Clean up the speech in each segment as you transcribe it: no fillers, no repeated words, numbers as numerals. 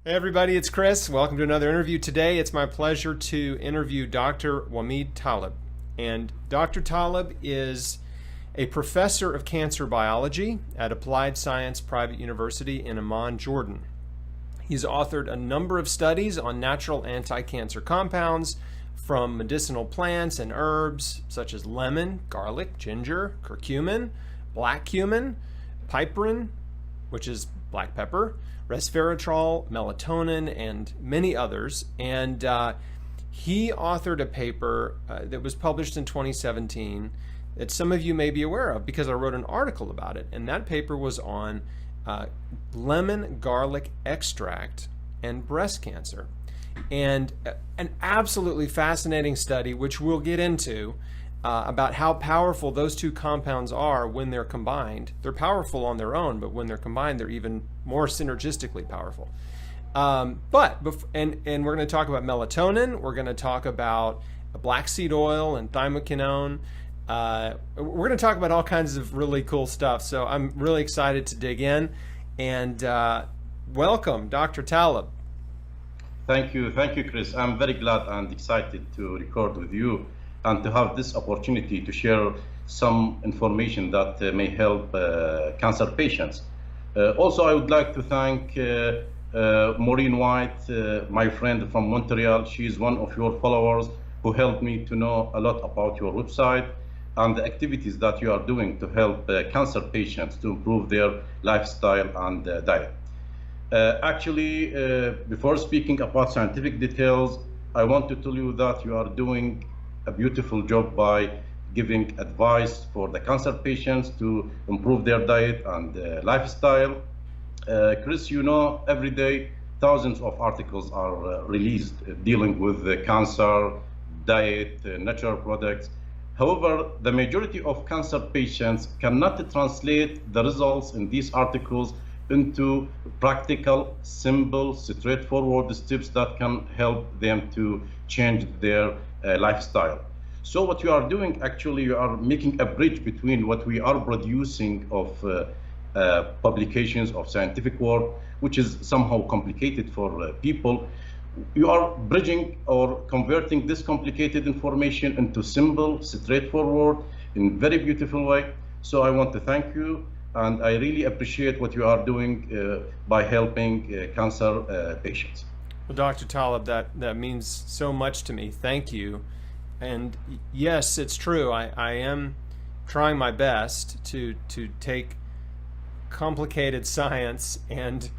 Hey everybody, it's Chris. Welcome to another interview. Today it's my pleasure to interview Dr. Talib. And Dr. Talib is a professor of cancer biology at Applied Science Private University in Amman, Jordan. He's authored a number of studies on natural anti-cancer compounds from medicinal plants and herbs such as lemon, garlic, ginger, curcumin, black cumin, piperine, which is black pepper, resveratrol, melatonin, and many others. And he authored a paper that was published in 2017 that some of you may be aware of because I wrote an article about it. And that paper was on lemon garlic extract and breast cancer. And an absolutely fascinating study, which we'll get into, about how powerful those two compounds are when they're combined. They're powerful on their own, but when they're combined, they're even more synergistically powerful. And we're going to talk about melatonin. We're going to talk about black seed oil and thymokinone. We're going to talk about all kinds of really cool stuff. So I'm really excited to dig in. And welcome, Dr. Talib. Thank you, Chris. I'm very glad and excited to record with you and to have this opportunity to share some information that may help cancer patients. Also, I would like to thank Maureen White, my friend from Montreal. She is one of your followers who helped me to know a lot about your website and the activities that you are doing to help cancer patients to improve their lifestyle and diet. Before speaking about scientific details, I want to tell you that you are doing a beautiful job by giving advice for the cancer patients to improve their diet and lifestyle. Chris, you know, every day thousands of articles are released dealing with cancer, diet, natural products. However, the majority of cancer patients cannot translate the results in these articles into practical, simple, straightforward steps that can help them to change their lifestyle. So what you are doing, actually, you are making a bridge between what we are producing of publications of scientific work, which is somehow complicated for people. You are bridging or converting this complicated information into simple, straightforward, in very beautiful way. So I want to thank you, and I really appreciate what you are doing by helping cancer patients. Well, Dr. Talib, that means so much to me. Thank you. And yes, it's true. I am trying my best to take complicated science and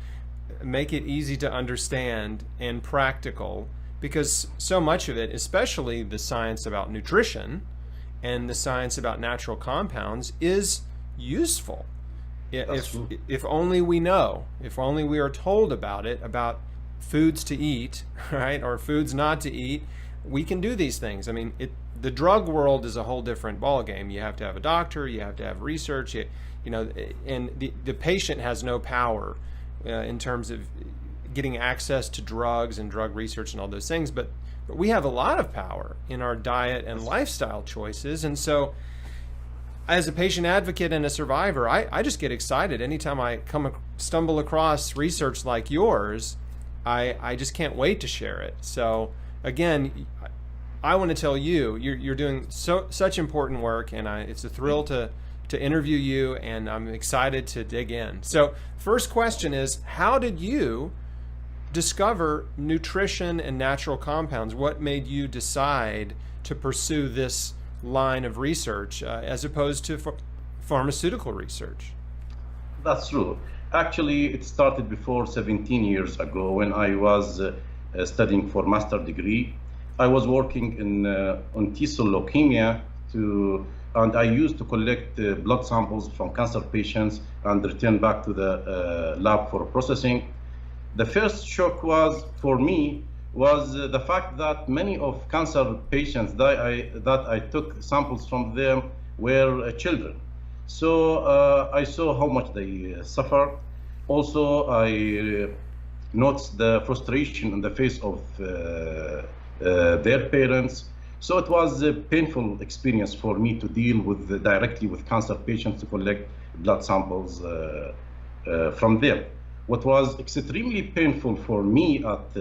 make it easy to understand and practical, because so much of it, especially the science about nutrition and the science about natural compounds, is useful. If only we know, if only we are told about it, about foods to eat, right, or foods not to eat, we can do these things. I mean, the drug world is a whole different ballgame. You have to have a doctor, you have to have research, and the patient has no power in terms of getting access to drugs and drug research and all those things. But we have a lot of power in our diet and lifestyle choices. And so as a patient advocate and a survivor, I just get excited anytime I stumble across research like yours. I just can't wait to share it. So again, I want to tell you, you're doing such important work, and it's a thrill to interview you, and I'm excited to dig in. So first question is, how did you discover nutrition and natural compounds? What made you decide to pursue this line of research as opposed to pharmaceutical research? That's true. Actually, it started before 17 years ago when I was studying for master degree. I was working on T-cell leukemia, and I used to collect blood samples from cancer patients and return back to the lab for processing. The first shock for me was the fact that many of cancer patients that I took samples from them were children. So I saw how much they suffer. Also, I noticed the frustration on the face of their parents. So it was a painful experience for me to deal directly with cancer patients, to collect blood samples from them. What was extremely painful for me at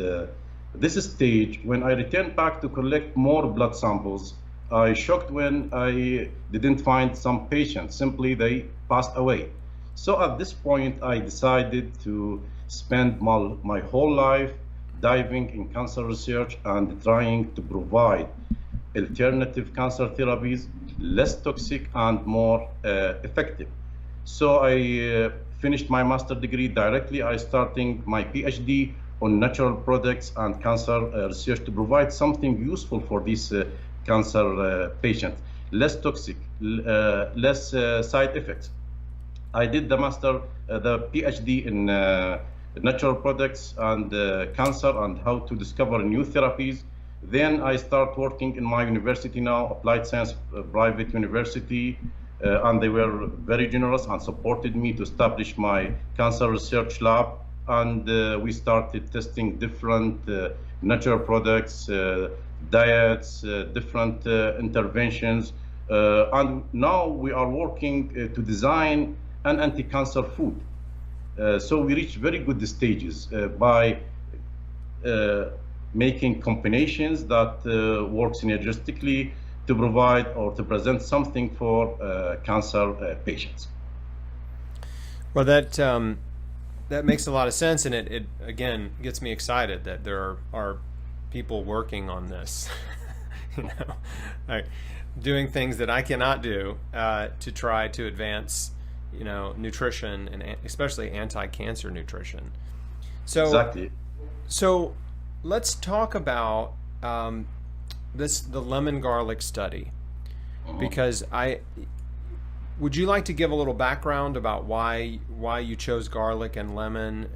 this stage, when I returned back to collect more blood samples, I shocked when I didn't find some patients. Simply, they passed away. So at this point, I decided to spend my whole life diving in cancer research and trying to provide alternative cancer therapies, less toxic and more effective. So I finished my master's degree directly. I started my PhD on natural products and cancer research to provide something useful for these cancer patients, less toxic, less side effects. I did the PhD in natural products and cancer and how to discover new therapies. Then I start working in my university now, Applied Science Private University, and they were very generous and supported me to establish my cancer research lab. And we started testing different natural products, diets, different interventions. And now we are working to design an anti-cancer food. So we reached very good stages by making combinations that work synergistically to provide or to present something for cancer patients. Well, that makes a lot of sense, and it again gets me excited that there are people working on this, like doing things that I cannot do to try to advance, nutrition and especially anti-cancer nutrition. So exactly. So let's talk about the lemon garlic study, because would you like to give a little background about why you chose garlic and lemon?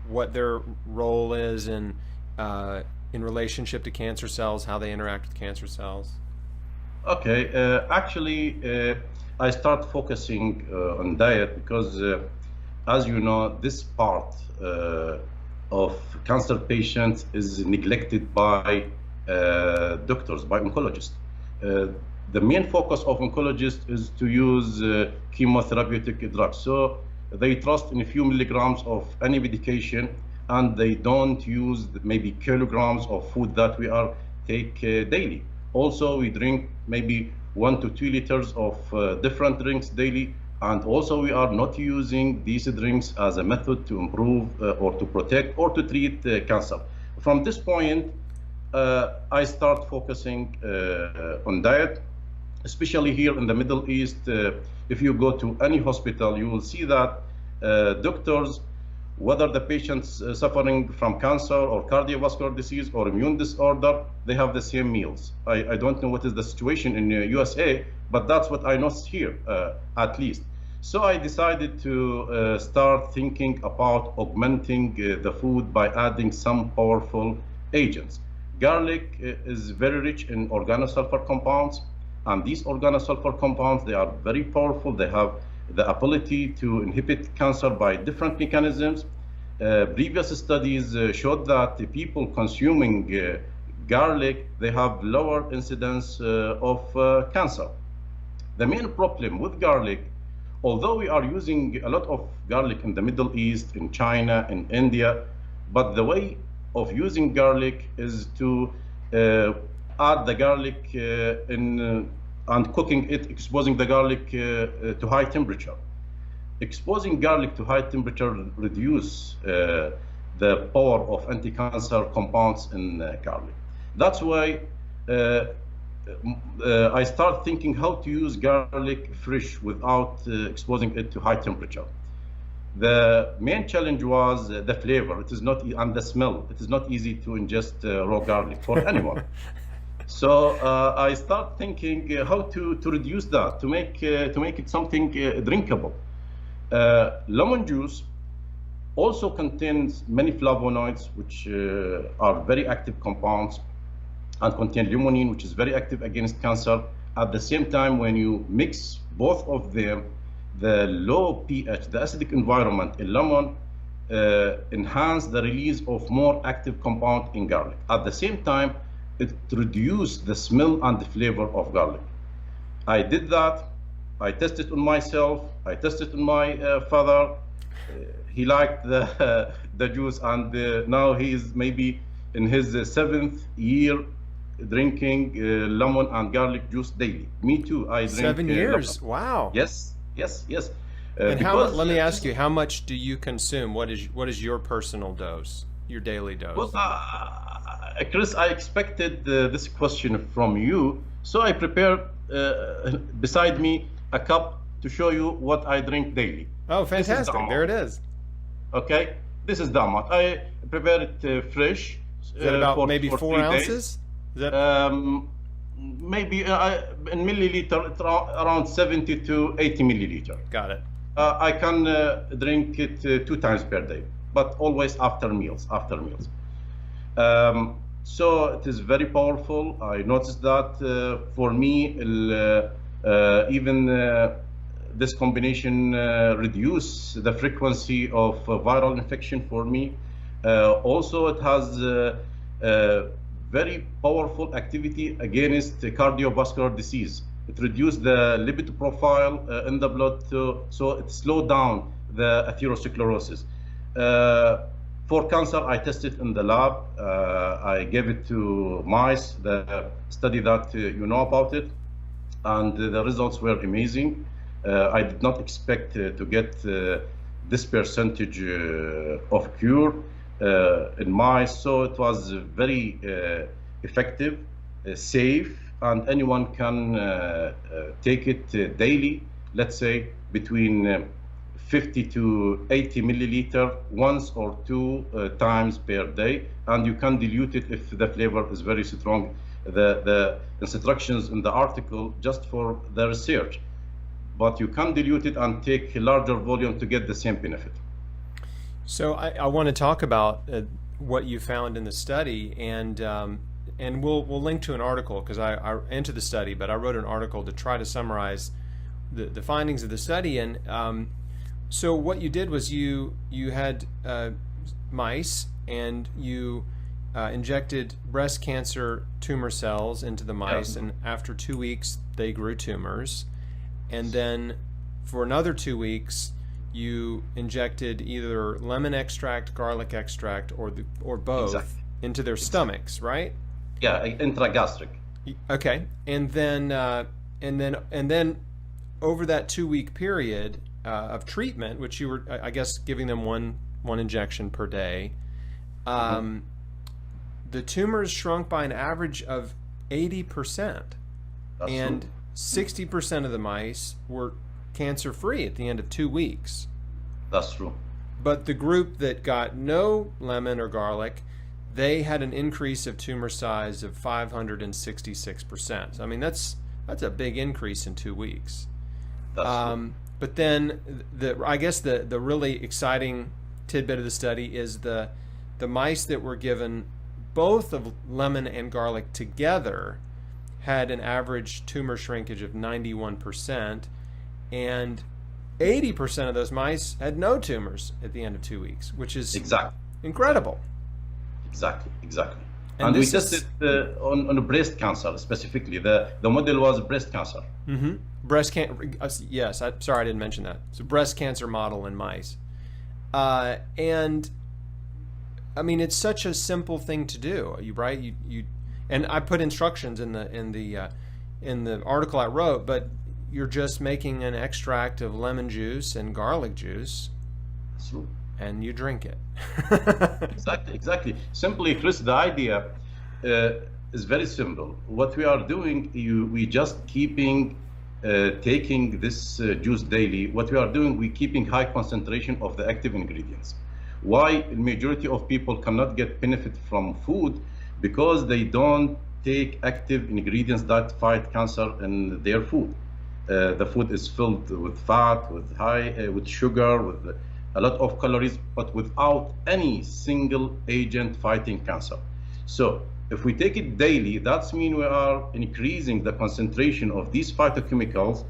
What their role is in relationship to cancer cells, how they interact with cancer cells. Okay, actually, I start focusing on diet because, as you know, this part of cancer patients is neglected by doctors, by oncologists. The main focus of oncologists is to use chemotherapeutic drugs. So they trust in a few milligrams of any medication, and they don't use maybe kilograms of food that we take daily. Also, we drink maybe 1 to 2 liters of different drinks daily. And also, we are not using these drinks as a method to improve or to protect or to treat cancer. From this point, I start focusing on diet, especially here in the Middle East. If you go to any hospital, you will see that doctors, whether the patient's suffering from cancer or cardiovascular disease or immune disorder, they have the same meals. I don't know what is the situation in the USA, but that's what I know here, at least. So I decided to start thinking about augmenting the food by adding some powerful agents. Garlic is very rich in organosulfur compounds, and these organosulfur compounds, they are very powerful. They have the ability to inhibit cancer by different mechanisms. Previous studies showed that the people consuming garlic, they have lower incidence of cancer. The main problem with garlic, although we are using a lot of garlic in the Middle East, in China, in India, but the way of using garlic is to add the garlic and cooking it, exposing the garlic to high temperature. Exposing garlic to high temperature reduce the power of anti-cancer compounds in garlic. That's why I start thinking how to use garlic fresh without exposing it to high temperature. The main challenge was the flavor. It is not, and the smell. It is not easy to ingest raw garlic for anyone. So I start thinking how to reduce that, to make it something drinkable. Lemon juice also contains many flavonoids, which are very active compounds, and contain limonene, which is very active against cancer. At the same time, when you mix both of them, the low pH, the acidic environment in lemon enhance the release of more active compound in garlic. At the same time, it reduced the smell and the flavor of garlic. I did that. I tested on myself. I tested on my father. he liked the the juice, and now he is maybe in his seventh year drinking lemon and garlic juice daily. Me too. I drink 7 years. lemon. Wow. Yes, yes, yes. And Because let me ask you, how much do you consume? What is your personal dose, your daily dose? well, Chris, I expected this question from you, so I prepared beside me a cup to show you what I drink daily. Oh, This is the fantastic. amount. There it is. Okay, this is the amount. I prepared it fresh. Is that about maybe for 4 3 days. ounces? Is that Maybe in milliliter, it's around 70 to 80 milliliter. got it? I can drink it 2 times per day, but always after meals. After meals. So it is very powerful. I noticed that for me, even this combination reduce the frequency of viral infection for me. Also, it has very powerful activity against cardiovascular disease. It reduced the lipid profile in the blood, so it slowed down the atherosclerosis. For cancer, I tested in the lab. I gave it to mice, the study that you know about it, and the results were amazing. I did not expect to get this percentage of cure in mice, so it was very effective, safe, and anyone can take it daily, let's say between 50 to 80 milliliter once or 2 times per day, and you can dilute it if the flavor is very strong. The instructions in the article just for the research, but you can dilute it and take a larger volume to get the same benefit. So I want to talk about what you found in the study, and we'll link to an article because I into the study, but I wrote an article to try to summarize the findings of the study. And so what you did was you had mice, and you injected breast cancer tumor cells into the mice, and after 2 weeks they grew tumors, and then for another 2 weeks you injected either lemon extract, garlic extract, or both into their stomachs, right? Yeah, intragastric. Okay, and then over that 2 week period of treatment, which you were, I guess, giving them one injection per day, the tumors shrunk by an average of 80%, and true. 60% of the mice were cancer-free at the end of 2 weeks. That's true. But the group that got no lemon or garlic, they had an increase of tumor size of 566%. I mean, that's a big increase in 2 weeks. That's true. But then I guess the really exciting tidbit of the study is the mice that were given both of lemon and garlic together had an average tumor shrinkage of 91%, and 80% of those mice had no tumors at the end of 2 weeks, which is incredible. Exactly. And we tested on breast cancer specifically. The model was breast cancer. Mm-hmm. Breast cancer. Yes, sorry I didn't mention that. It's a breast cancer model in mice, and I mean it's such a simple thing to do. Right? You and I put instructions in the article I wrote, but you're just making an extract of lemon juice and garlic juice. That's true. And you drink it. Exactly. Simply, Chris, the idea is very simple. What we are doing, we just taking this juice daily. What we are doing, we keeping high concentration of the active ingredients. Why the majority of people cannot get benefit from food? Because they don't take active ingredients that fight cancer in their food. The food is filled with fat, with sugar, with a lot of calories, but without any single agent fighting cancer. So if we take it daily, that means we are increasing the concentration of these phytochemicals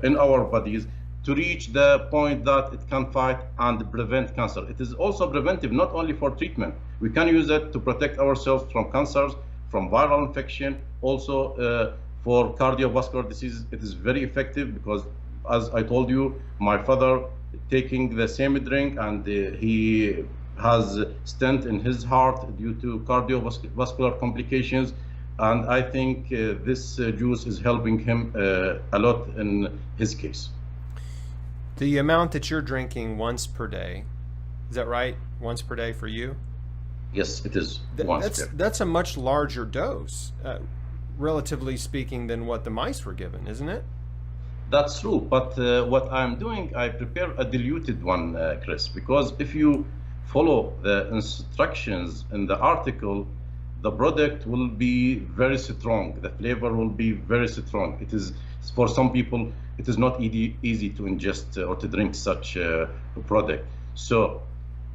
in our bodies to reach the point that it can fight and prevent cancer. It is also preventive, not only for treatment. We can use it to protect ourselves from cancers, from viral infection, also for cardiovascular disease. It is very effective because, as I told you, my father taking the same drink, and he has stent in his heart due to cardiovascular complications. And I think this juice is helping him a lot in his case. The amount that you're drinking once per day, is that right? Once per day for you? Yes, it is. That's a much larger dose, relatively speaking, than what the mice were given, isn't it? That's true, but what I'm doing, I prepare a diluted one, Chris, because if you follow the instructions in the article, the product will be very strong. The flavor will be very strong. It is, for some people, it is not easy to ingest or to drink such a product. So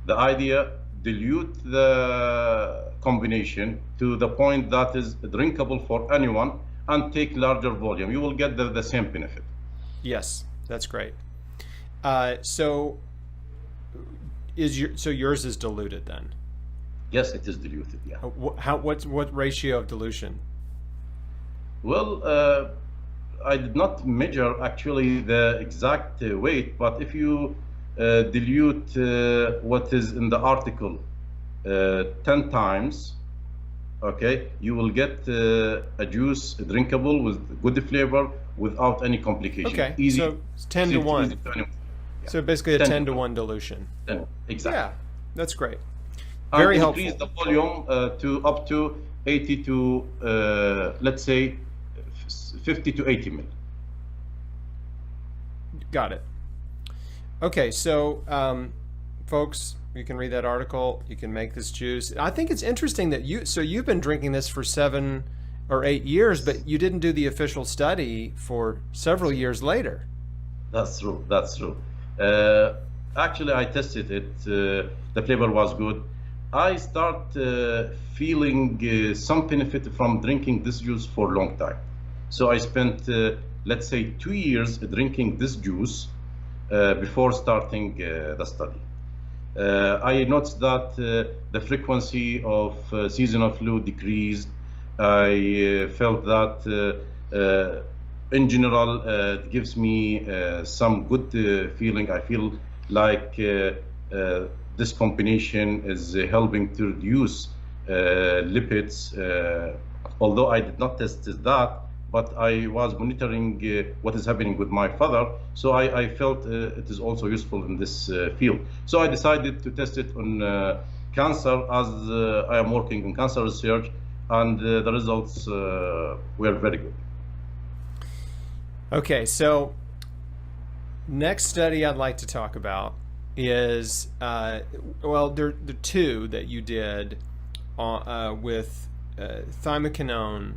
the idea, dilute the combination to the point that is drinkable for anyone and take larger volume. You will get the same benefit. Yes, that's great. So yours is diluted then? Yes, it is diluted. Yeah. What ratio of dilution? Well, I did not measure actually the exact weight, but if you dilute what is in the article 10 times, okay, you will get a juice drinkable with good flavor without any complication. Okay, easy, so it's 10 to 1. Yeah. So basically a 10 to 1 dilution. 10, exactly. Yeah, that's great. And Very helpful. Increase the volume to up to 80 to, let's say, 50 to 80 ml. Got it. Okay, so folks, you can read that article. You can make this juice. I think it's interesting that you've been drinking this for 7 or 8 years, but you didn't do the official study for several years later. That's true. That's true. Actually, I tested it. The flavor was good. I start feeling some benefit from drinking this juice for a long time. So I spent, let's say, 2 years drinking this juice before starting the study. I noticed that the frequency of seasonal flu decreased. I felt that in general it gives me some good feeling. I feel like this combination is helping to reduce lipids, although I did not test that, but I was monitoring what is happening with my father, so I felt it is also useful in this field. So I decided to test it on cancer, as I am working in cancer research, and the results were very good. Okay, so next study I'd like to talk about is, well, there are 2 that you did with ثيموكينون,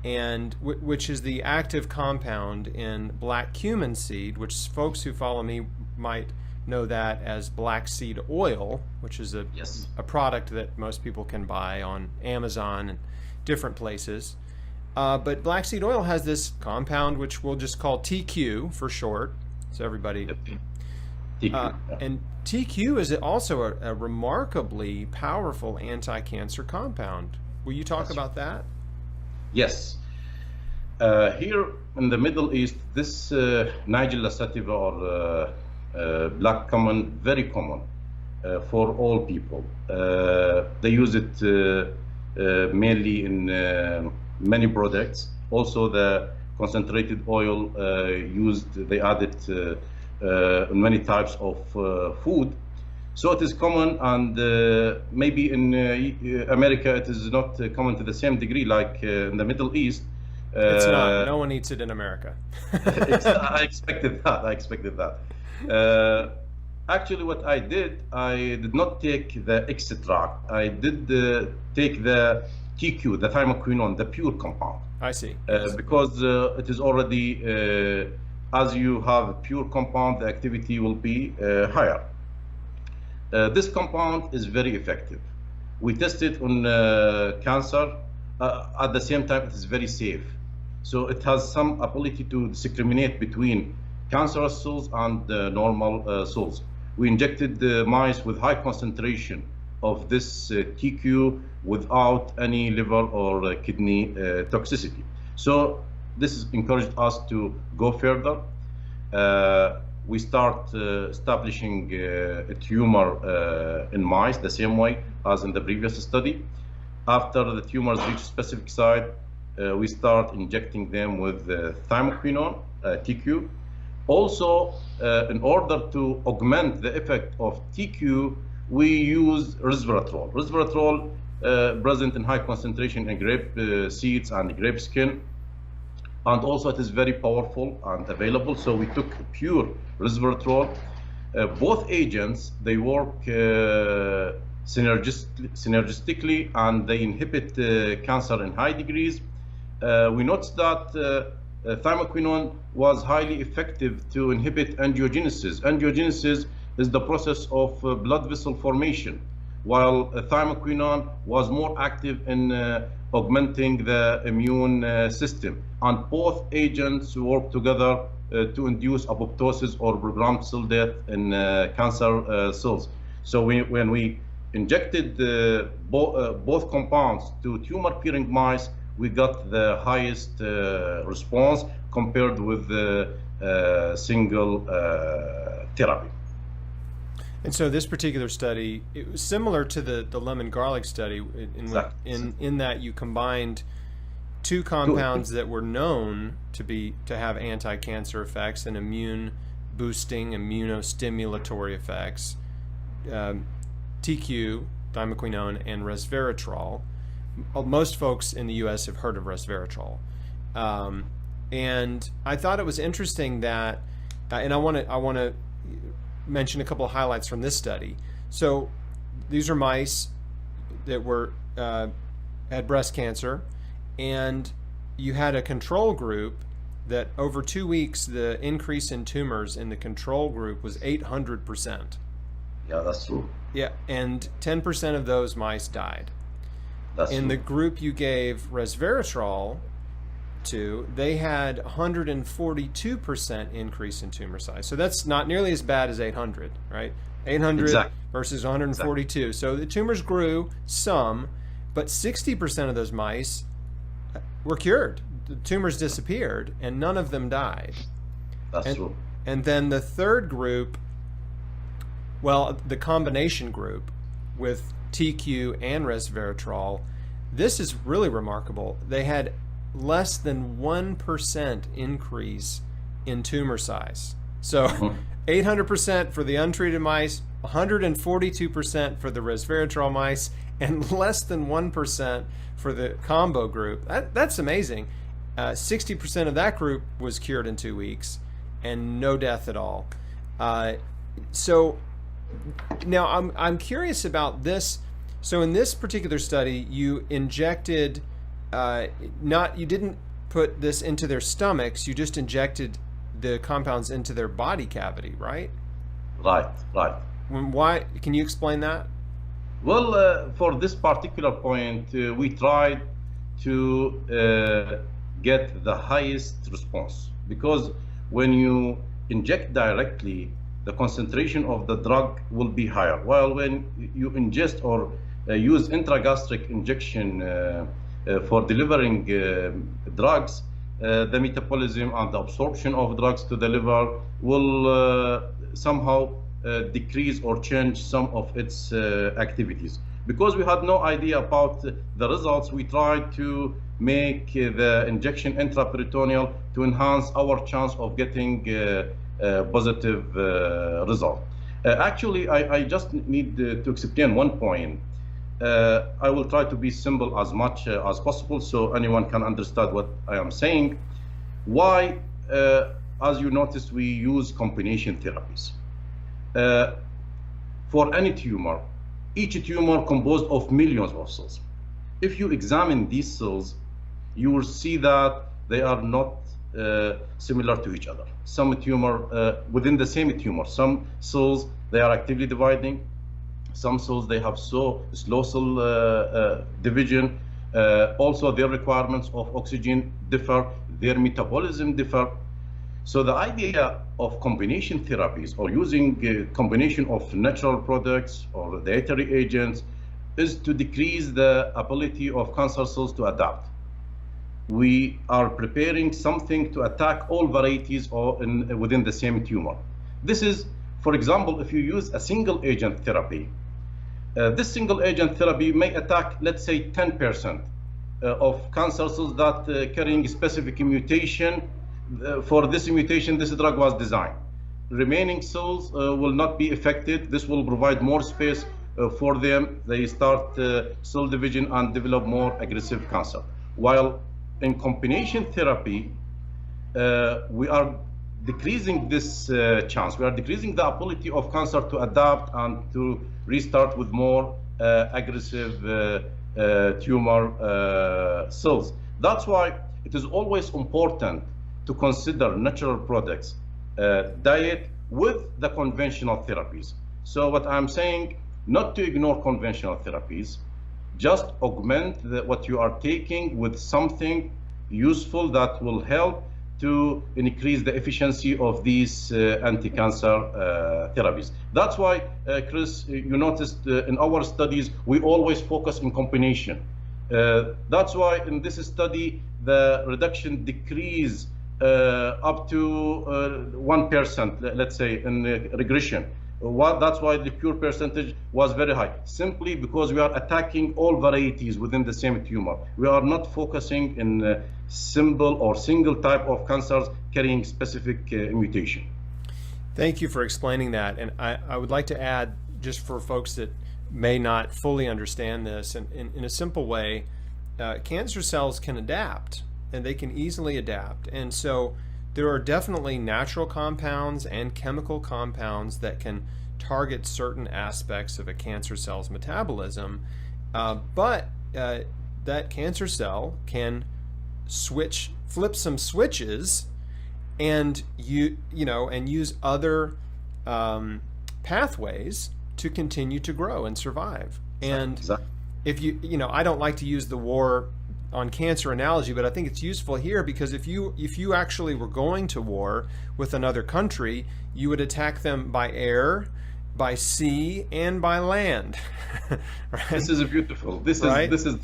and which is the active compound in black cumin seed, which folks who follow me might know that as black seed oil, which is a product that most people can buy on Amazon and different places. But black seed oil has this compound, which we'll just call TQ for short, so everybody. TQ, and TQ is also a remarkably powerful anti-cancer compound. Will you talk about that? Yes. Here in the Middle East, this Nigella sativa or black cumin, very common for all people. They use it mainly in many products. Also, the concentrated oil used, they add it in many types of food. So it is common, and maybe in America it is not common to the same degree like in the Middle East. It's not. No one eats it in America. I expected that. Actually, what I did not take the extract. I did take the TQ, the ثيموكينون, the pure compound. I see. Because it is already, as you have pure compound, the activity will be higher. This compound is very effective. We tested on cancer. At the same time, it is very safe. So it has some ability to discriminate between cancerous cells and normal cells. We injected the mice with high concentration of this TQ without any liver or kidney toxicity. So this has encouraged us to go further. we start establishing a tumor in mice the same way as in the previous study. After the tumors reach specific site, we start injecting them with ثيموكينون, TQ. Also, in order to augment the effect of TQ, we use resveratrol. Resveratrol present in high concentration in grape seeds and grape skin. And also it is very powerful and available. So we took pure resveratrol. Both agents, they work synergistically and they inhibit cancer in high degrees. We noticed that ثيموكينون was highly effective to inhibit angiogenesis. Angiogenesis is the process of blood vessel formation, while ثيموكينون was more active in augmenting the immune system. And both agents work together to induce apoptosis or programmed cell death in cancer cells. So when we injected both compounds to tumor-bearing mice, we got the highest response compared with the single therapy. And so this particular study, it was similar to the lemon garlic study in that you combined two compounds that were known to have anti-cancer effects and immune boosting, immunostimulatory effects, TQ, ثيموكينون, and resveratrol. Most folks in the U.S. have heard of resveratrol, and I thought it was interesting that, and I want to mention a couple of highlights from this study. So these are mice that were had breast cancer, and you had a control group that over 2 weeks the increase in tumors in the control group was 800%. Yeah, that's true. Yeah, and 10% of those mice died. In the group you gave resveratrol to, they had 142% increase in tumor size. So that's not nearly as bad as 800, right? 800 versus 142. So the tumors grew some, but 60% of those mice were cured. The tumors disappeared, and none of them died. That's true. And then the third group, well, the combination group with TQ and resveratrol, this is really remarkable. They had less than 1% increase in tumor size. So 800% for the untreated mice, 142% for the resveratrol mice, and less than 1% for the combo group. That's amazing. 60% of that group was cured in 2 weeks and no death at all. So now I'm curious about this. So in this particular study, you injected, you didn't put this into their stomachs, you just injected the compounds into their body cavity, right? Right. Why? Can you explain that? Well, for this particular point, we tried to get the highest response, because when you inject directly, the concentration of the drug will be higher. While when you ingest or use intragastric injection for delivering drugs, the metabolism and the absorption of drugs to the liver will somehow decrease or change some of its activities. Because we had no idea about the results, we tried to make the injection intraperitoneal to enhance our chance of getting positive result. Actually, I just need to explain one point. I will try to be simple as much as possible so anyone can understand what I am saying. Why, as you noticed, we use combination therapies. For any tumor, each tumor composed of millions of cells. If you examine these cells, you will see that they are not similar to each other. Some tumor, within the same tumor, some cells, they are actively dividing. Some cells, they have slow cell division. Also, their requirements of oxygen differ, their metabolism differ. So the idea of combination therapies or using a combination of natural products or dietary agents is to decrease the ability of cancer cells to adapt. We are preparing something to attack all varieties within the same tumor. This is, for example, if you use a single agent therapy, this single agent therapy may attack, let's say, 10% of cancer cells that carrying specific mutation. For this mutation, this drug was designed. Remaining cells will not be affected. This will provide more space for them. They start cell division and develop more aggressive cancer. While in combination therapy, we are decreasing this chance. We are decreasing the ability of cancer to adapt and to restart with more aggressive tumor cells. That's why it is always important to consider natural products, diet with the conventional therapies. So what I'm saying, not to ignore conventional therapies, just augment what you are taking with something useful that will help to increase the efficiency of these anti-cancer therapies. That's why, Chris, you noticed in our studies, we always focus in combination. That's why in this study, the reduction decrease up to 1%, let's say, in regression. That's why the cure percentage was very high, simply because we are attacking all varieties within the same tumor. We are not focusing in simple or single type of cancers carrying specific mutation. Thank you for explaining that. And I would like to add, just for folks that may not fully understand this, in a simple way, cancer cells can adapt, and they can easily adapt. And so there are definitely natural compounds and chemical compounds that can target certain aspects of a cancer cell's metabolism, but that cancer cell can flip some switches and use other pathways to continue to grow and survive. And if I don't like to use the war on cancer analogy, but I think it's useful here, because if you actually were going to war with another country, you would attack them by air, by sea, and by land. Right? This is beautiful. This is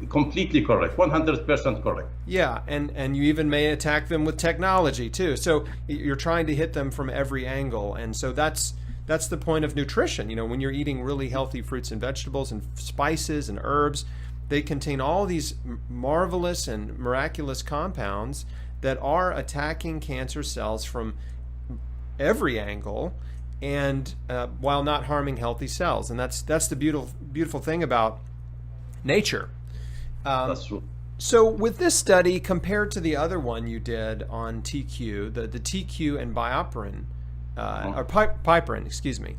completely correct, 100% correct. Yeah, and you even may attack them with technology too. So you're trying to hit them from every angle, and so that's the point of nutrition. When you're eating really healthy fruits and vegetables and spices and herbs, they contain all these marvelous and miraculous compounds that are attacking cancer cells from every angle, and while not harming healthy cells. And that's the beautiful thing about nature. That's true. So with this study, compared to the other one you did on TQ, the TQ and bioperin, or piperin, excuse me,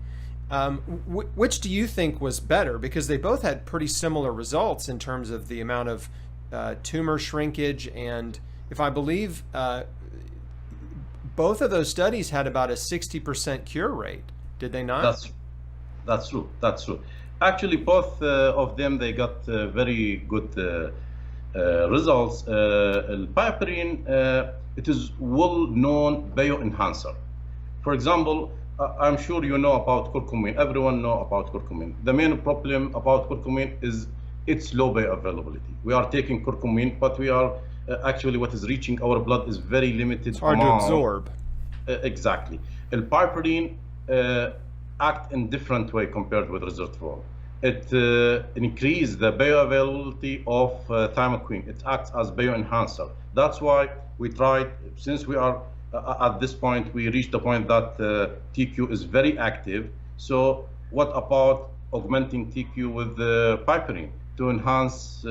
which do you think was better? Because they both had pretty similar results in terms of the amount of tumor shrinkage, and if I believe, both of those studies had about a 60% cure rate. Did they not? That's true. That's true. Actually, both of them, they got very good results. Piperin, it is well-known bioenhancer. For example, I'm sure you know about curcumin. Everyone know about curcumin. The main problem about curcumin is its low bioavailability. We are taking curcumin, but we are actually what is reaching our blood is very limited. It's hard to absorb. Exactly. Piperin act in different way compared with resveratrol. It increases the bioavailability of thymoquine. It acts as bioenhancer. That's why we tried, since we are at this point, we reached the point that TQ is very active. So what about augmenting TQ with piperin to enhance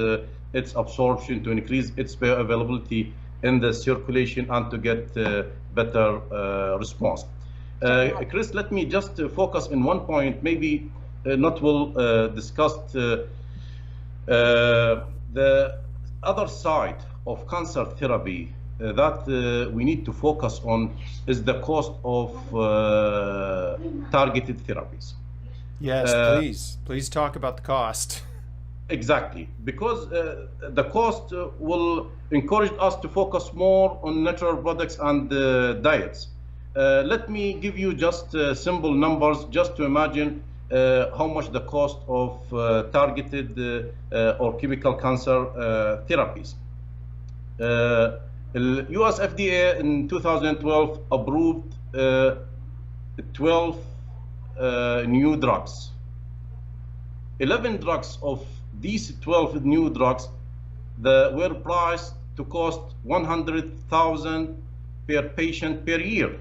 its absorption, to increase its bioavailability in the circulation, and to get better response? Chris, let me just focus in one point, maybe not well discussed. The other side of cancer therapy that we need to focus on is the cost of targeted therapies. Yes, please talk about the cost. Exactly, because the cost will encourage us to focus more on natural products and diets. Let me give you just simple numbers, just to imagine how much the cost of targeted or chemical cancer therapies. The US FDA in 2012 approved 12 new drugs. 11 drugs of these 12 new drugs were priced to cost 100,000 per patient per year.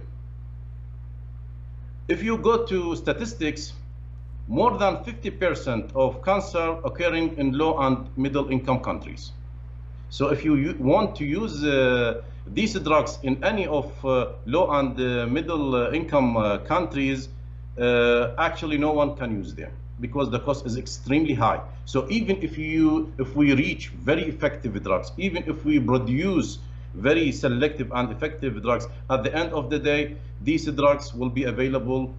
If you go to statistics, more than 50% of cancer occurring in low and middle income countries. So if you want to use these drugs in any of low and middle income countries, actually no one can use them because the cost is extremely high. So even if we reach very effective drugs, even if we produce very selective and effective drugs, at the end of the day, these drugs will be available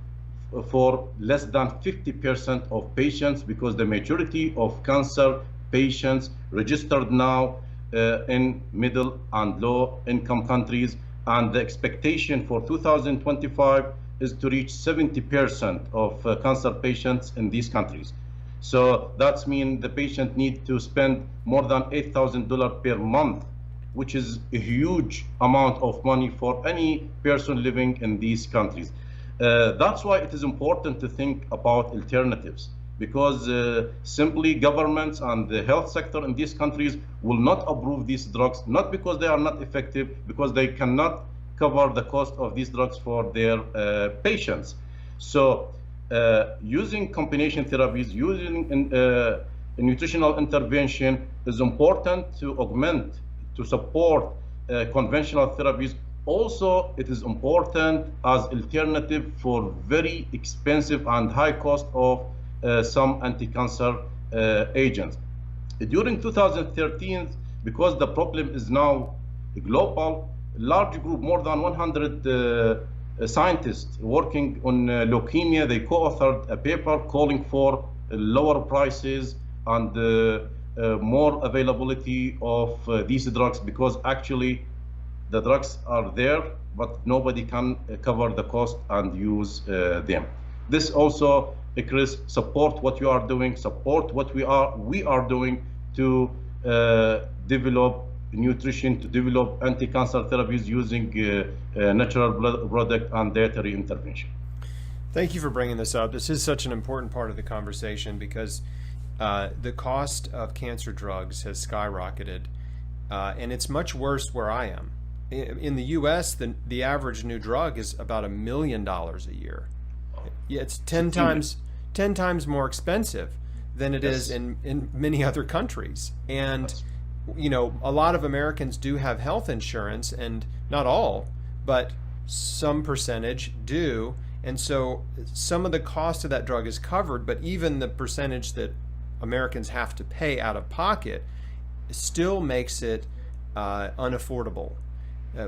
for less than 50% of patients, because the majority of cancer patients registered now in middle and low income countries, and the expectation for 2025 is to reach 70% of cancer patients in these countries. So that means the patient needs to spend more than $8,000 per month, which is a huge amount of money for any person living in these countries. That's why it is important to think about alternatives, because simply governments and the health sector in these countries will not approve these drugs, not because they are not effective, because they cannot cover the cost of these drugs for their patients. So using combination therapies, using nutritional intervention is important to augment, to support conventional therapies. Also, it is important as alternative for very expensive and high cost of some anti-cancer agents. During 2013, because the problem is now global, a large group, more than 100 scientists working on leukemia, they co-authored a paper calling for lower prices and more availability of these drugs, because actually the drugs are there, but nobody can cover the cost and use them. This also, Chris, support what you are doing, support what we are doing to develop nutrition, to develop anti-cancer therapies using natural product and dietary intervention. Thank you for bringing this up. This is such an important part of the conversation, because the cost of cancer drugs has skyrocketed, and it's much worse where I am. In the U.S., the average new drug is about $1 million a year. Yeah, it's 10 times more expensive than it is in many other countries. And you know, a lot of Americans do have health insurance, and not all, but some percentage do. And so some of the cost of that drug is covered, but even the percentage that Americans have to pay out of pocket still makes it unaffordable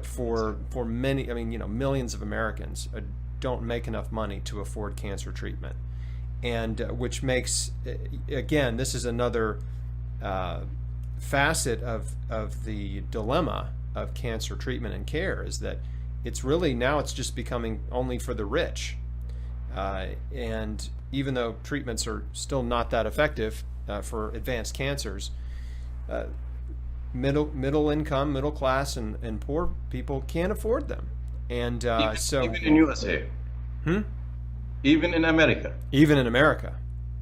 for many. I mean, you know, millions of Americans don't make enough money to afford cancer treatment, and which makes, again, this is another facet of the dilemma of cancer treatment and care, is that it's really now it's just becoming only for the rich, and even though treatments are still not that effective for advanced cancers, middle income, middle class, and poor people can't afford them. And even in USA, even in America,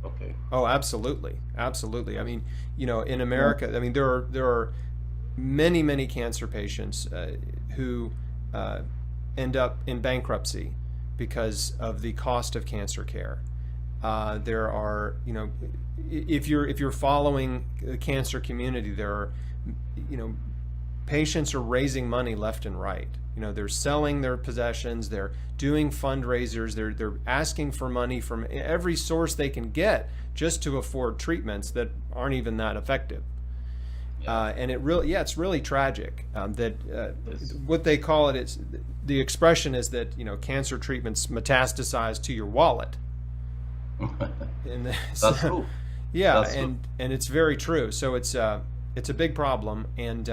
Okay. Oh, absolutely. I mean, you know, in America, I mean, there are many cancer patients who end up in bankruptcy because of the cost of cancer care. There are, you know, if you're following the cancer community, there are, you know, patients are raising money left and right. You know, they're selling their possessions, they're doing fundraisers, they're asking for money from every source they can get just to afford treatments that aren't even that effective. And it's really tragic that what they call it, it's the expression is that, you know, cancer treatments metastasize to your wallet. And That's true. Yeah, That's and it's very true. So it's a big problem. And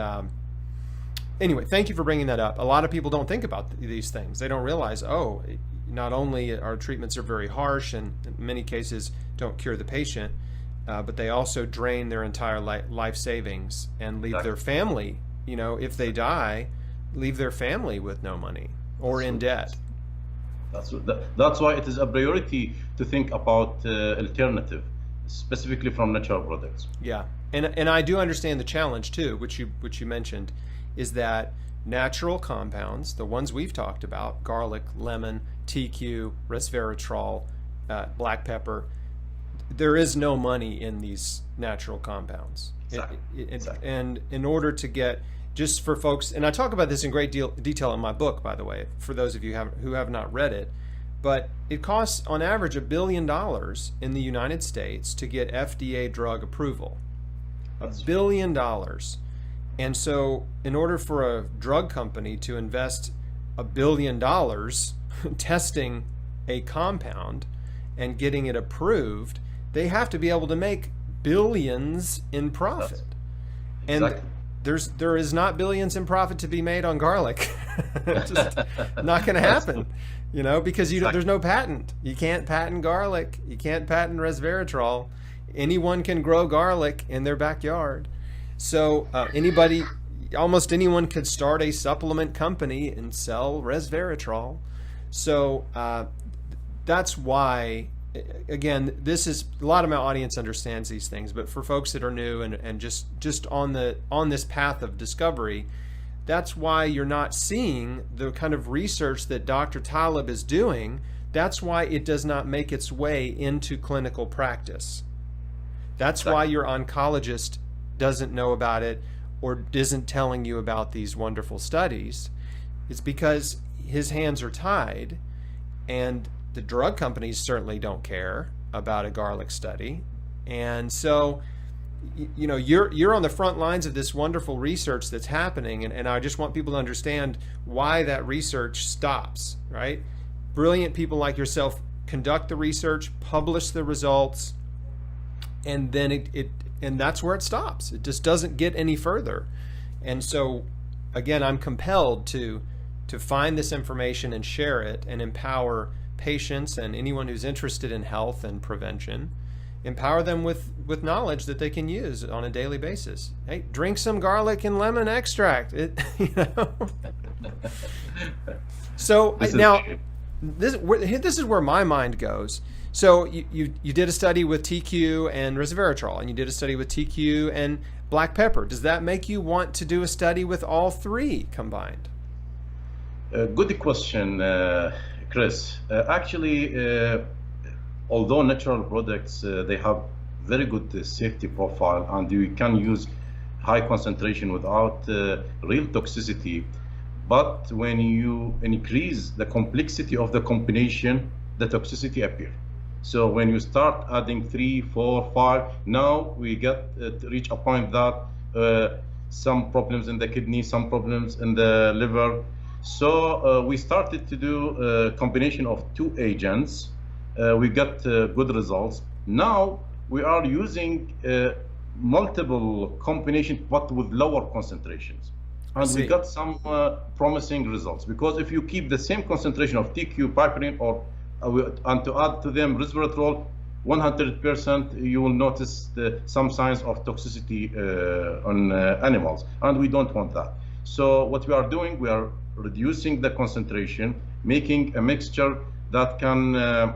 anyway, thank you for bringing that up. A lot of people don't think about these things. They don't realize, not only our treatments are very harsh and in many cases don't cure the patient, but they also drain their entire life savings and leave their family, you know, if they die, leave their family with no money or in debt. That's why it is a priority to think about alternative, specifically from natural products. Yeah, and I do understand the challenge too, which you mentioned, is that natural compounds, the ones we've talked about, garlic, lemon, TQ, resveratrol, black pepper, there is no money in these natural compounds. Exactly. And in order to get, just for folks, and I talk about this in great detail in my book, by the way, for those of you who have not read it, but it costs on average $1 billion in the United States to get FDA drug approval. $1 billion. And so in order for a drug company to invest $1 billion testing a compound and getting it approved, they have to be able to make billions in profit. Exactly. And there is not billions in profit to be made on garlic. Just not going to happen, because there's no patent. You can't patent garlic. You can't patent resveratrol. Anyone can grow garlic in their backyard. So almost anyone could start a supplement company and sell resveratrol. So that's why, again, this is, a lot of my audience understands these things, but for folks that are new and just on this path of discovery, that's why you're not seeing the kind of research that Dr. Talib is doing. That's why it does not make its way into clinical practice. That's why your oncologist doesn't know about it or isn't telling you about these wonderful studies. It's because his hands are tied, and the drug companies certainly don't care about a garlic study. And so, you're on the front lines of this wonderful research that's happening, and I just want people to understand why that research stops, right? Brilliant people like yourself conduct the research, publish the results, and then and that's where it stops. It just doesn't get any further. And so, again, I'm compelled to find this information and share it and empower patients and anyone who's interested in health and prevention, empower them with knowledge that they can use on a daily basis. Hey, drink some garlic and lemon extract. So now, this is where my mind goes. So you did a study with TQ and resveratrol, and you did a study with TQ and black pepper. Does that make you want to do a study with all three combined? Good question, Chris. Actually, although natural products, they have very good safety profile, and you can use high concentration without real toxicity, but when you increase the complexity of the combination, the toxicity appears. So when you start adding 3, 4, 5, now we get to reach a point that some problems in the kidney, some problems in the liver. So we started to do a combination of 2 agents. We got good results. Now we are using multiple combinations, but with lower concentrations. And we got some promising results, because if you keep the same concentration of TQ, piperine, and to add to them resveratrol, 100%, you will notice some signs of toxicity on animals, and we don't want that. So what we are doing, we are reducing the concentration, making a mixture that can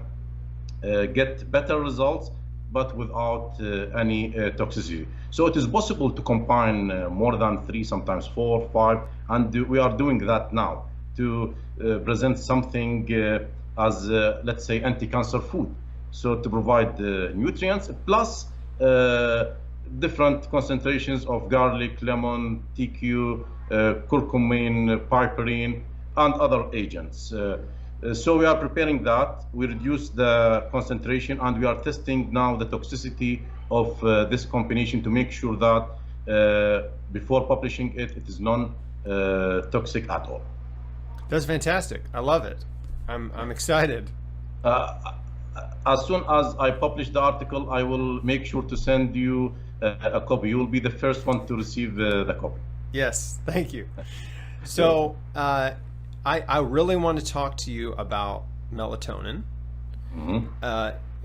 get better results, but without any toxicity. So it is possible to combine more than 3, sometimes 4, 5, and we are doing that now to present something as, let's say, anti-cancer food. So to provide nutrients, plus different concentrations of garlic, lemon, TQ, curcumin, piperine, and other agents. So we are preparing that. We reduce the concentration, and we are testing now the toxicity of this combination to make sure that before publishing it, it is non-toxic at all. That's fantastic. I love it. I'm excited. As soon as I publish the article, I will make sure to send you a copy. You will be the first one to receive the copy. Yes, thank you. So I really want to talk to you about melatonin,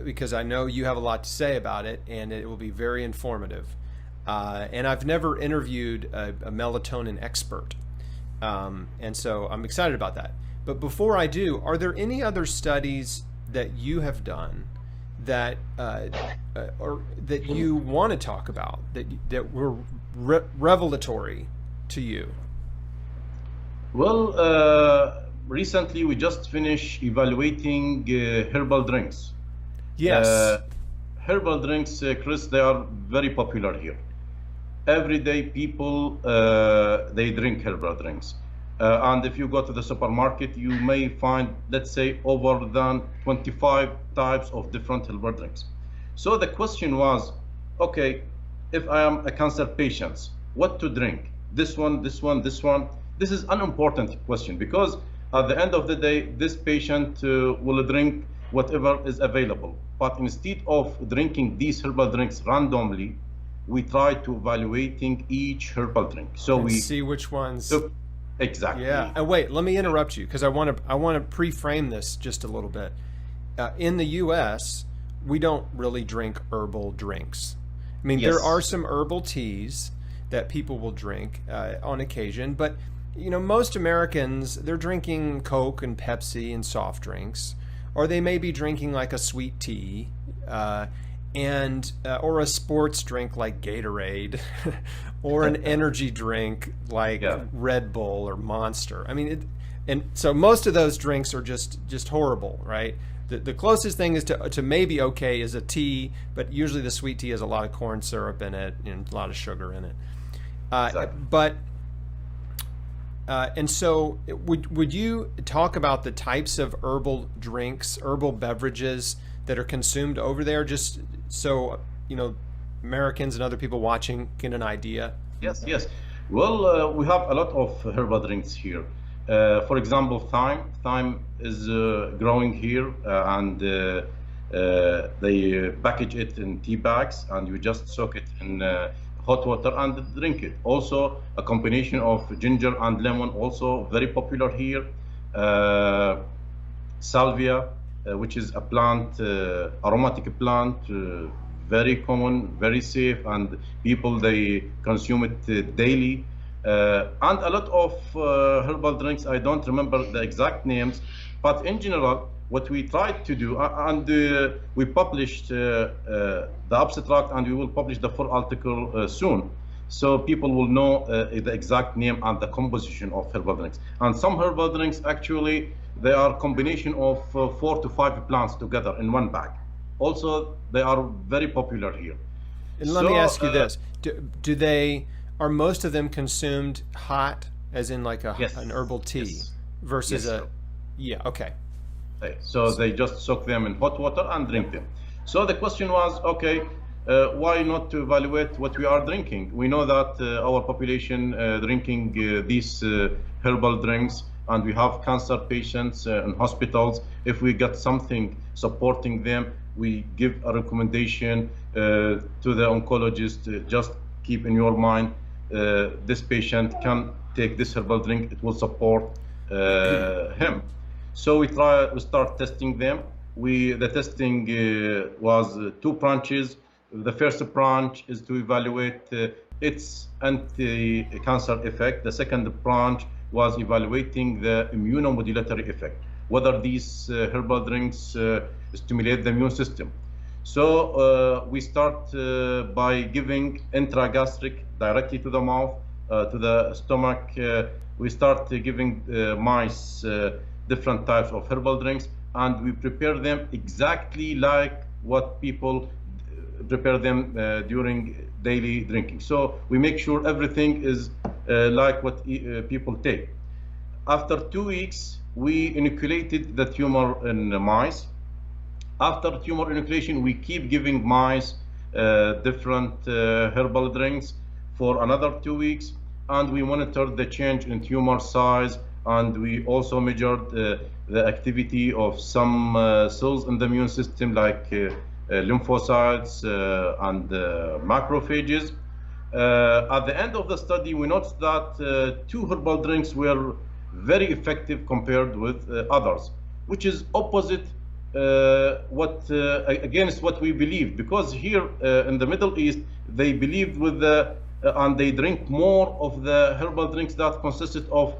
because I know you have a lot to say about it, and it will be very informative. And I've never interviewed a melatonin expert, and so I'm excited about that. But before I do, are there any other studies that you have done that or that you want to talk about that were revelatory to you? Well, recently we just finished evaluating herbal drinks. Yes. Herbal drinks, Chris, they are very popular here. Everyday people, they drink herbal drinks. And if you go to the supermarket, you may find, let's say, over than 25 types of different herbal drinks. So the question was, okay, if I am a cancer patient, what to drink? This one, this one, this one. This is an important question because at the end of the day, this patient will drink whatever is available. But instead of drinking these herbal drinks randomly, we try to evaluating each herbal drink. So and we see which ones. Exactly. Yeah. And wait, let me interrupt you because I want to pre-frame this just a little bit. In the U.S., we don't really drink herbal drinks. I mean, Yes. there are some herbal teas that people will drink on occasion, but you know, most Americans, they're drinking Coke and Pepsi and soft drinks, or they may be drinking like a sweet tea, and or a sports drink like Gatorade, or an energy drink like Red Bull or Monster. I mean, and so most of those drinks are just horrible, right? The closest thing is to maybe okay is a tea, but usually the sweet tea has a lot of corn syrup in it and a lot of sugar in it. Exactly. But and so would you talk about the types of herbal drinks, herbal beverages that are consumed over there, just so you know Americans and other people watching get an idea? Yes, yes. Well, we have a lot of herbal drinks here. For example, thyme. Thyme is growing here, and they package it in tea bags, and you just soak it in hot water and drink it. Also, a combination of ginger and lemon, also very popular here. Salvia, which is a plant, aromatic plant, very common, very safe, and people, they consume it daily. And a lot of herbal drinks, I don't remember the exact names, but in general, what we tried to do, and we published the abstract, and we will publish the full article soon, so people will know the exact name and the composition of herbal drinks. And some herbal drinks, actually, they are a combination of 4 to 5 plants together in one bag. Also, they are very popular here. And let me ask you this: are most of them consumed hot, as in like an herbal tea, versus yeah, okay. So they just soak them in hot water and drink them. So the question was, okay, why not to evaluate what we are drinking? We know that our population drinking these herbal drinks, and we have cancer patients in hospitals. If we get something supporting them, we give a recommendation to the oncologist. Just keep in your mind, this patient can take this herbal drink. It will support him. So we start testing them. The testing was 2 branches. The first branch is to evaluate its anti-cancer effect. The second branch was evaluating the immunomodulatory effect, whether these herbal drinks stimulate the immune system. So we start by giving intragastric directly to the mouth, to the stomach. We start giving mice different types of herbal drinks, and we prepare them exactly like what people prepare them during daily drinking. So we make sure everything is like what people take. After 2 weeks, we inoculated the tumor in mice. After tumor inoculation, we keep giving mice different herbal drinks for another 2 weeks, and we monitored the change in tumor size, and we also measured the activity of some cells in the immune system, like lymphocytes and macrophages. At the end of the study, we noticed that 2 herbal drinks were very effective compared with others, which is opposite against what we believe, because here in the Middle East, they believed with and they drink more of the herbal drinks that consisted of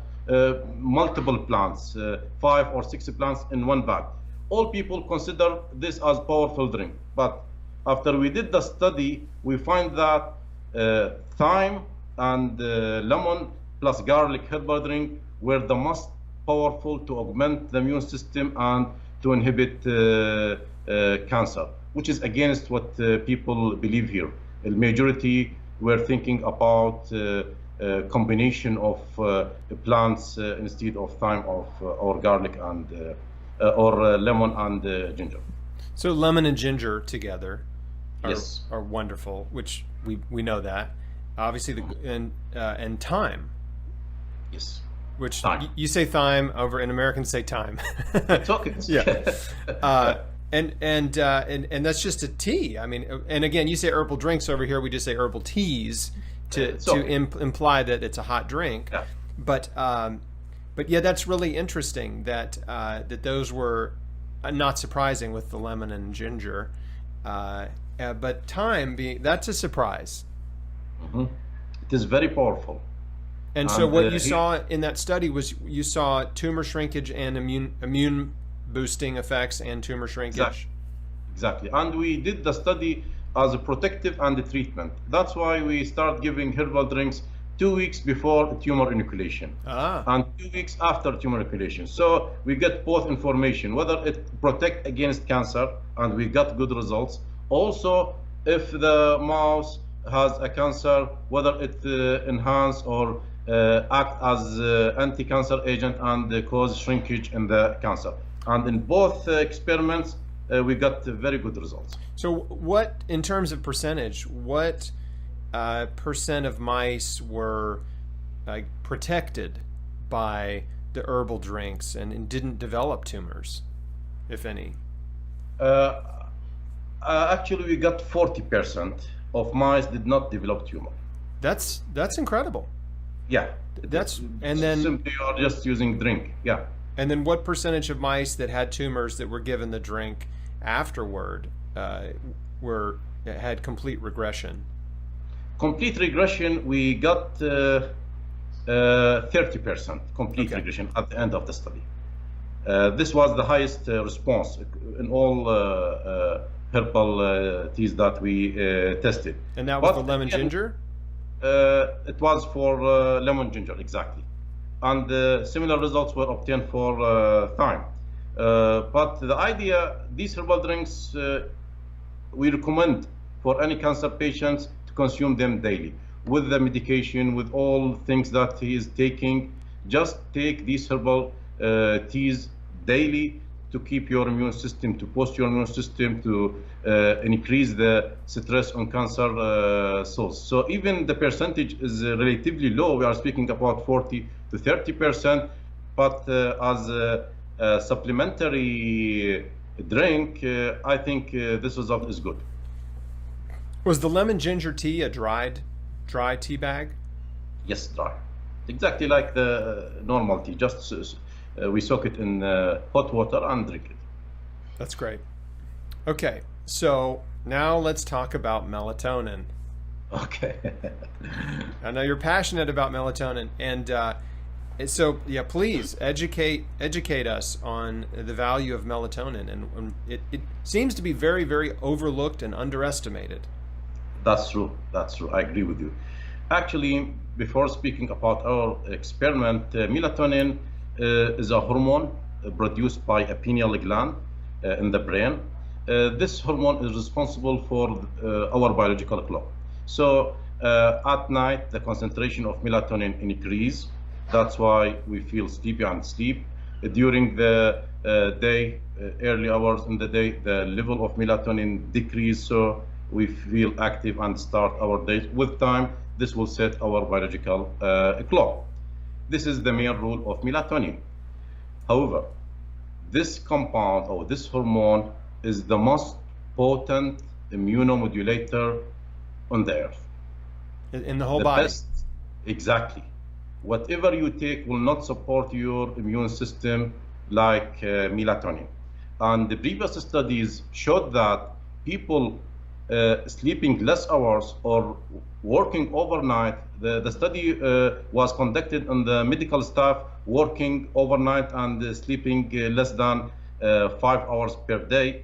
multiple plants, 5 or 6 plants in one bag. All people consider this as powerful drink, but after we did the study, we find that thyme and lemon plus garlic herbal drink were the most powerful to augment the immune system and to inhibit cancer, which is against what people believe here. The majority were thinking about combination of plants instead of thyme or garlic and or lemon and ginger. So lemon and ginger together are wonderful, which we know that. Obviously, and thyme. Yes. Which thyme. You say thyme over, and Americans say thyme. It's okay. Yeah. And that's just a tea. I mean, and again, you say herbal drinks over here. We just say herbal teas to imply that it's a hot drink. Yeah. But yeah, that's really interesting that that those were not surprising with the lemon and ginger. But thyme that's a surprise. Mm-hmm. It is very powerful. And so what you saw in that study was you saw tumor shrinkage and immune boosting effects and tumor shrinkage. Exactly. And we did the study as a protective and a treatment. That's why we start giving herbal drinks 2 weeks before tumor inoculation and 2 weeks after tumor inoculation. So we get both information, whether it protect against cancer, and we got good results. Also, if the mouse has a cancer, whether it enhance or act as anti-cancer agent and cause shrinkage in the cancer. And in both experiments, we got very good results. So what, in terms of percentage, what percent of mice were protected by the herbal drinks and didn't develop tumors, if any? Actually, we got 40% of mice did not develop tumor. That's incredible. Yeah. And then simply you're just using drink. Yeah. And then what percentage of mice that had tumors that were given the drink afterward had complete regression? Complete regression, we got 30% complete regression at the end of the study. This was the highest response in all herbal teas that we tested. And that was the lemon ginger? It was for lemon ginger, exactly. And similar results were obtained for thyme. But the idea, these herbal drinks, we recommend for any cancer patients to consume them daily. With the medication, with all things that he is taking, just take these herbal teas daily to keep your immune system, to boost your immune system, to increase the stress on cancer cells. So even the percentage is relatively low. We are speaking about 40 to 30%, but as a supplementary drink, I think this result is good. Was the lemon ginger tea a dry tea bag? Yes, dry. Exactly like the normal tea, just we soak it in hot water and drink it. That's great. Okay, so now let's talk about melatonin. Okay. I know you're passionate about melatonin, and so yeah, please educate us on the value of melatonin, and it seems to be very, very overlooked and underestimated. That's true. That's true. I agree with you. Actually, before speaking about our experiment, melatonin is a hormone produced by a pineal gland in the brain. This hormone is responsible for our biological clock. So at night, the concentration of melatonin increases. That's why we feel sleepy and sleep. During the day, early hours in the day, the level of melatonin decreases, so we feel active and start our day. With time, this will set our biological clock. This is the main role of melatonin. However, this compound or this hormone is the most potent immunomodulator on the earth. In the whole body? Exactly. Whatever you take will not support your immune system like melatonin. And the previous studies showed that people sleeping less hours or working overnight. The study was conducted on the medical staff working overnight and sleeping less than 5 hours per day.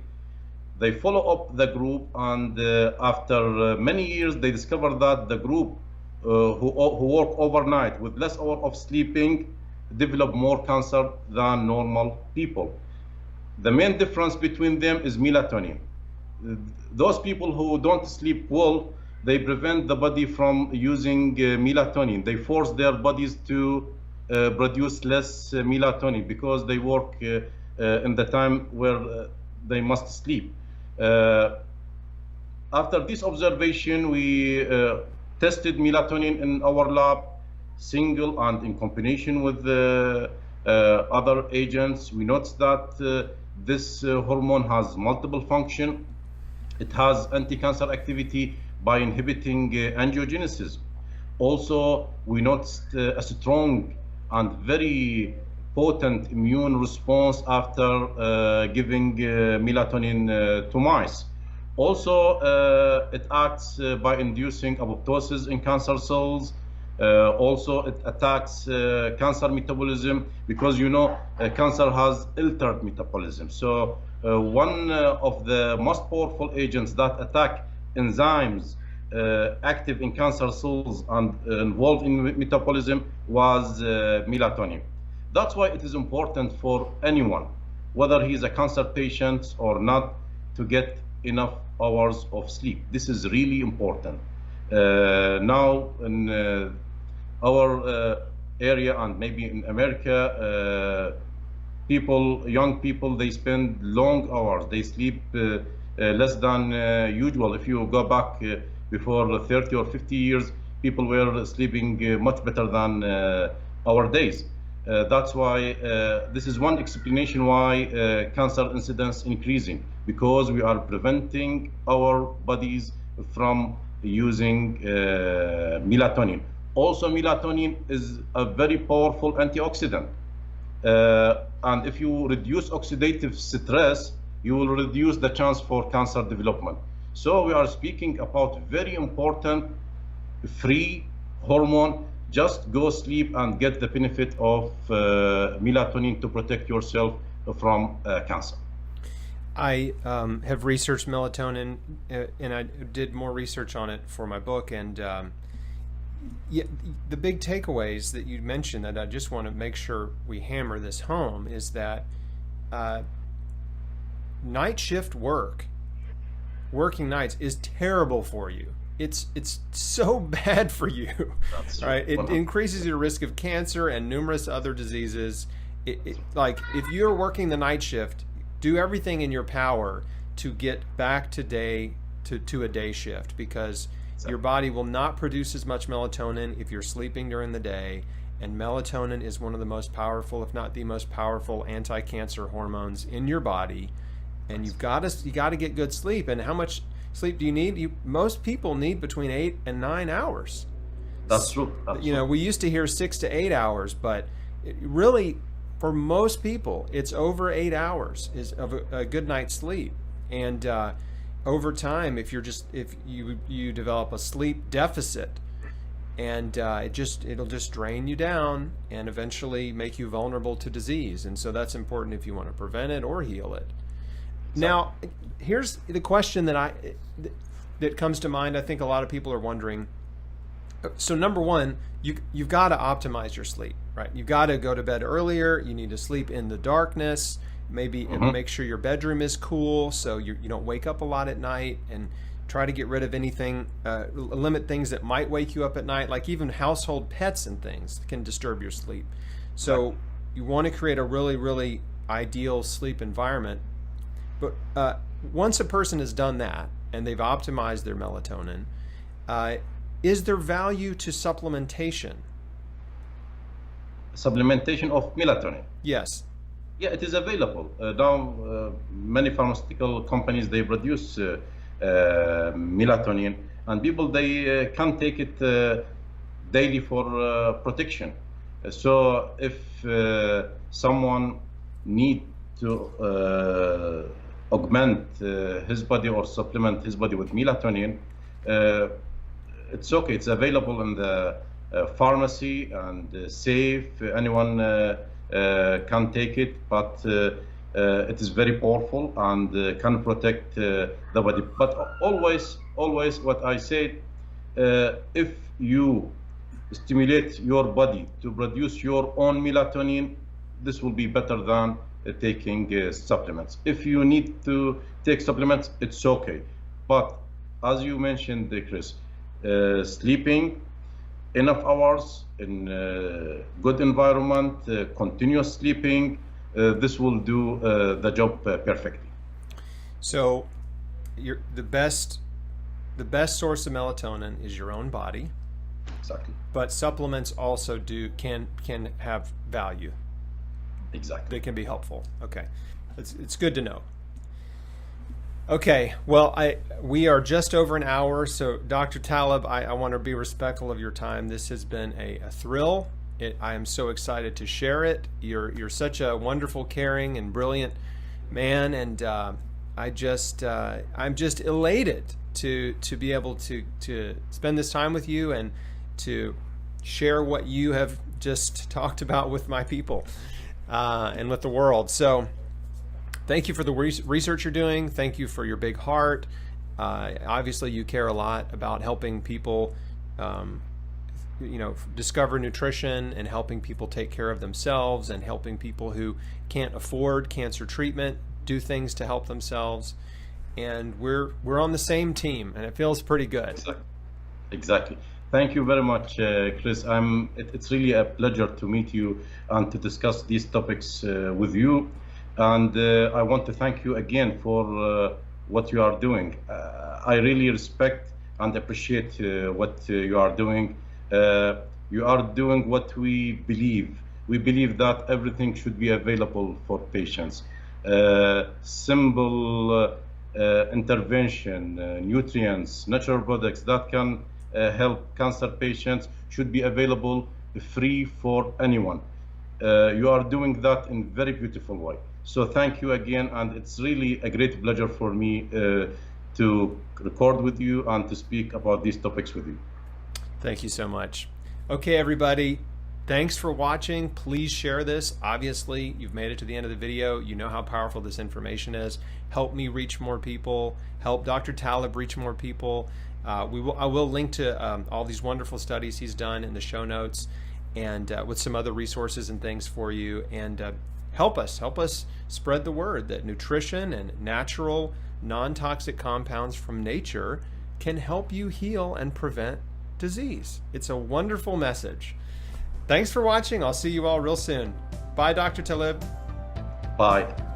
They follow up the group, and after many years, they discovered that the group who work overnight with less hours of sleeping develop more cancer than normal people. The main difference between them is melatonin. Those people who don't sleep well, they prevent the body from using melatonin. They force their bodies to produce less melatonin because they work in the time where they must sleep. After this observation, we tested melatonin in our lab, single and in combination with other agents. We noticed that this hormone has multiple functions. It has anti-cancer activity by inhibiting angiogenesis. Also, we noticed a strong and very potent immune response after giving melatonin to mice. Also, it acts by inducing apoptosis in cancer cells. Also, it attacks cancer metabolism because cancer has altered metabolism. So one of the most powerful agents that attack enzymes active in cancer cells and involved in metabolism was melatonin. That's why it is important for anyone, whether he is a cancer patient or not, to get enough hours of sleep. This is really important. Now in our area and maybe in America, young people, they spend long hours. They sleep less than usual. If you go back before 30 or 50 years, people were sleeping much better than our days. That's why this is one explanation why cancer incidence increasing, because we are preventing our bodies from using melatonin. Also, melatonin is a very powerful antioxidant. And if you reduce oxidative stress, you will reduce the chance for cancer development. So we are speaking about very important free hormone. Just go sleep and get the benefit of melatonin to protect yourself from cancer. I have researched melatonin, and I did more research on it for my book. And the big takeaways that you mentioned that I just want to make sure we hammer this home is that night shift working nights is terrible for you. It's so bad for you. Right? It increases your risk of cancer and numerous other diseases. Like if you're working the night shift, do everything in your power to get back to a day shift, because your body will not produce as much melatonin if you're sleeping during the day. And melatonin is one of the most powerful, if not the most powerful, anti-cancer hormones in your body. And you got to get good sleep. And how much sleep do you need? Most people need between 8 and 9 hours. That's true. We used to hear 6 to 8 hours, but really, for most people, it's over 8 hours is of a good night's sleep. And over time, if you develop a sleep deficit, and it'll just drain you down and eventually make you vulnerable to disease. And so that's important if you want to prevent it or heal it. Now, here's the question that comes to mind. I think a lot of people are wondering. So number one, you've got to optimize your sleep, right? You've got to go to bed earlier. You need to sleep in the darkness. Maybe make sure your bedroom is cool so you don't wake up a lot at night, and try to get rid of anything, limit things that might wake you up at night, like even household pets and things can disturb your sleep. So you want to create a really, really ideal sleep environment. But once a person has done that and they've optimized their melatonin, is there value to supplementation? Supplementation of melatonin? Yes. Yeah, it is available. Now, many pharmaceutical companies, they produce melatonin, and people, they can take it daily for protection. So if someone need to augment his body or supplement his body with melatonin, it's okay. It's available in the pharmacy and safe. Anyone can take it, but it is very powerful and can protect the body. But always what I said, if you stimulate your body to produce your own melatonin, this will be better than taking supplements. If you need to take supplements, it's okay. But as you mentioned, Chris, sleeping enough hours in good environment, continuous sleeping, this will do the job perfectly. So the best source of melatonin is your own body. Exactly. But supplements also can have value. Exactly. They can be helpful. Okay. It's good to know. Okay, well, we are just over an hour, so Dr. Talib, I want to be respectful of your time. This has been a thrill. I am so excited to share it. You're such a wonderful, caring, and brilliant man, and I'm just elated to be able to spend this time with you and to share what you have just talked about with my people and with the world. So thank you for the research you're doing. Thank you for your big heart. Obviously, you care a lot about helping people, discover nutrition and helping people take care of themselves and helping people who can't afford cancer treatment do things to help themselves. And we're on the same team, and it feels pretty good. Exactly. Thank you very much, Chris. It's really a pleasure to meet you and to discuss these topics with you. And I want to thank you again for what you are doing. I really respect and appreciate what you are doing. You are doing what we believe. We believe that everything should be available for patients. Simple intervention, nutrients, natural products that can help cancer patients should be available free for anyone. You are doing that in a very beautiful way. So thank you again, and it's really a great pleasure for me to record with you and to speak about these topics with you. Thank you so much. Okay, everybody, thanks for watching. Please share this. Obviously, you've made it to the end of the video. You know how powerful this information is. Help me reach more people. Help Dr. Talib reach more people. I will link to all these wonderful studies he's done in the show notes, and with some other resources and things for you. And help us spread the word that nutrition and natural, non-toxic compounds from nature can help you heal and prevent disease. It's a wonderful message. Thanks for watching. I'll see you all real soon. Bye, Dr. Talib. Bye.